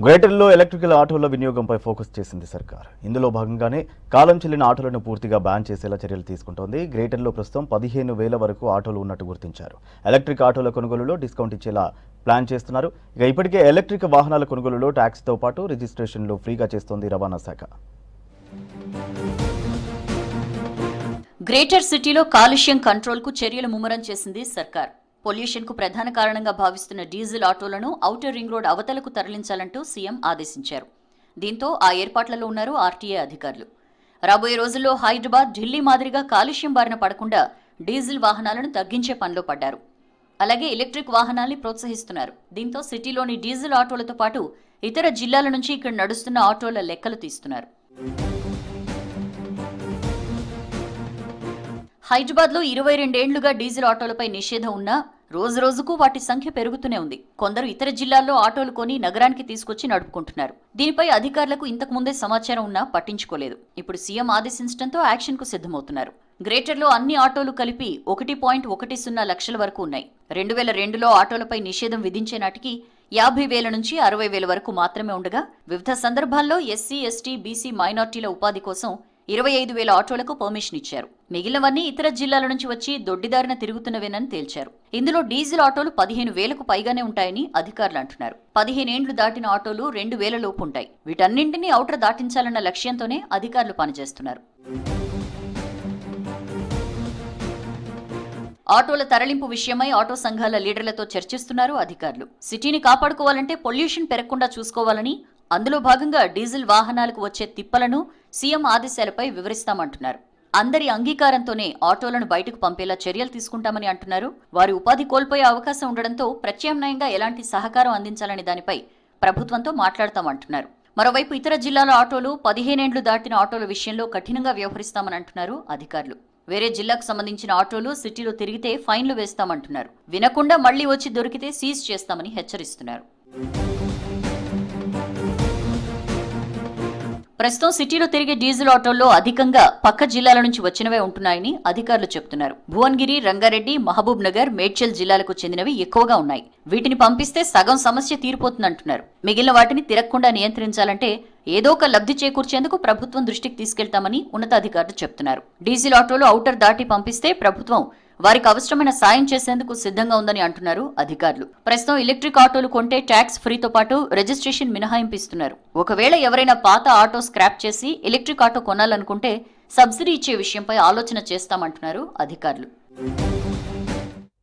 గ్రేటర్లో electrical ఆటోల వినియోగంపై focus చేసింది సర్కార్. ఇందులో భాగంగానే కాలం చెల్లిన ఆటోలను పూర్తిగా బ్యాన్ చేసేలా చర్యలు తీసుకుంటోంది. గ్రేటర్లో ప్రస్తుతం 15,000 వరకు ఆటోలు ఉన్నట్టు గుర్తించారు. ఎలక్ట్రిక్ ఆటోల కొనుగోలులో డిస్కౌంట్ ఇచ్చేలా ప్లాన్ చేస్తున్నారు. ఇప్పటికే ఎలక్ట్రిక్ వాహనాల కొనుగోలులో ట్యాక్స్తో పాటు రిజిస్ట్రేషన్లు ఫ్రీగా చేస్తోంది రవాణా శాఖ. గ్రేటర్ సిటీలో కాలుష్యం కంట్రోల్కు చర్యలు ముమ్మరం చేసింది సర్కార్. పొల్యూషన్ కు ప్రధాన కారణంగా భావిస్తున్న డీజిల్ ఆటోలను ఔటర్ రింగ్ రోడ్ అవతలకు తరలించాలంటూ సీఎం ఆదేశించారు. దీంతో ఆ ఏర్పాట్లలో ఉన్నారు ఆర్టీఏ అధికారులు. రాబోయే రోజుల్లో హైదరాబాద్, ఢిల్లీ మాదిరిగా కాలుష్యం బారిన పడకుండా డీజిల్ వాహనాలను తగ్గించే పనిలో పడ్డారు. అలాగే ఎలక్ట్రిక్ వాహనాల్ని ప్రోత్సహిస్తున్నారు. దీంతో సిటీలోని డీజిల్ ఆటోలతో పాటు ఇతర జిల్లాల నుంచి ఇక్కడ నడుస్తున్న ఆటోల లెక్కలు తీస్తున్నారు. హైదరాబాద్లో 22 ఏళ్లుగా డీజిల్ ఆటోలపై నిషేధం ఉన్నా రోజురోజుకు వాటి సంఖ్య పెరుగుతూనే ఉంది. కొందరు ఇతర జిల్లాల్లో ఆటోలు కొని నగరానికి తీసుకొచ్చి నడుపుకుంటున్నారు. దీనిపై అధికారులకు ఇంతకు ముందే సమాచారం ఉన్నా పట్టించుకోలేదు. ఇప్పుడు సీఎం ఆదేశించడంతో యాక్షన్కు సిద్ధమవుతున్నారు. గ్రేటర్లో అన్ని ఆటోలు కలిపి 1.10 లక్షల వరకు ఉన్నాయి. 2002లో ఆటోలపై నిషేధం విధించే నాటికి 50,000 నుంచి 60,000 వరకు మాత్రమే ఉండగా వివిధ సందర్భాల్లో ఎస్సీ, ఎస్టీ, బీసీ, మైనార్టీల ఉపాధి కోసం 25,000 ఆటోలకు పర్మిషన్ ఇచ్చారు. మిగిలినవన్నీ ఇతర జిల్లాల నుంచి వచ్చి దొడ్డిదారిన తిరుగుతున్నవేనని తేల్చారు. ఇందులో డీజిల్ ఆటోలు 15,000కు పైగానే ఉంటాయని అధికారులు అంటున్నారు. 15 ఏండ్లు దాటిన ఆటోలు 2,000 లోపు ఉంటాయి. వీటన్నింటినీ ఔటర్ దాటించాలన్న లక్ష్యంతోనే అధికారులు పనిచేస్తున్నారు. ఆటోల తరలింపు విషయమై ఆటో సంఘాల లీడర్లతో చర్చిస్తున్నారు అధికారులు. సిటీని కాపాడుకోవాలంటే పొల్యూషన్ పెరగకుండా చూసుకోవాలని, అందులో భాగంగా డీజిల్ వాహనాలకు వచ్చే తిప్పలను సీఎం ఆదేశాలపై వివరిస్తామంటున్నారు. అందరి అంగీకారంతోనే ఆటోలను బయటకు పంపేలా చర్యలు తీసుకుంటామని అంటున్నారు. వారి ఉపాధి కోల్పోయే అవకాశం ఉండడంతో ప్రత్యామ్నాయంగా ఎలాంటి సహకారం అందించాలనే దానిపై ప్రభుత్వంతో మాట్లాడతామంటున్నారు. మరోవైపు ఇతర జిల్లాల ఆటోలు 15 ఏండ్లు దాటిన ఆటోల విషయంలో కఠినంగా వ్యవహరిస్తామని అంటున్నారు అధికారులు. వేరే జిల్లాకు సంబంధించిన ఆటోలు సిటీలో తిరిగితే ఫైన్లు వేస్తామంటున్నారు. వినకుండా మళ్లీ వచ్చి దొరికితే సీజ్ చేస్తామని హెచ్చరిస్తున్నారు. ప్రస్తుతం సిటీలో తిరిగే డీజిల్ ఆటోల్లో అధికంగా పక్క జిల్లాల నుంచి వచ్చినవే ఉంటున్నాయని అధికారులు చెబుతున్నారు. భువనగిరి, రంగారెడ్డి, మహబూబ్ నగర్, మేడ్చల్ జిల్లాలకు చెందినవి ఎక్కువగా ఉన్నాయి. వీటిని పంపిస్తే సగం సమస్య తీరిపోతుందంటున్నారు. మిగిలిన వాటిని తిరగకుండా నియంత్రించాలంటే ఏదో ఒక లబ్ధి చేకూర్చేందుకు ప్రభుత్వం దృష్టికి తీసుకెళ్తామని ఉన్నతాధికారులు చెబుతున్నారు. డీజిల్ ఆటోలు ఔటర్ దాటి పంపిస్తే ప్రభుత్వం వారికి అవసరమైన సాయం చేసేందుకు సిద్ధంగా ఉందని అంటున్నారు అధికారులు. ప్రస్తుతం ఎలక్ట్రిక్ ఆటోలు కొంటే ట్యాక్స్ ఫ్రీతో పాటు రిజిస్ట్రేషన్ మినహాయింపు ఇస్తున్నారు. ఒకవేళ ఎవరైనా పాత ఆటో స్క్రాప్ చేసి ఎలక్ట్రిక్ ఆటో కొనాలనుకుంటే సబ్సిడీ ఇచ్చే విషయంపై ఆలోచన చేస్తామంటున్నారు అధికారులు.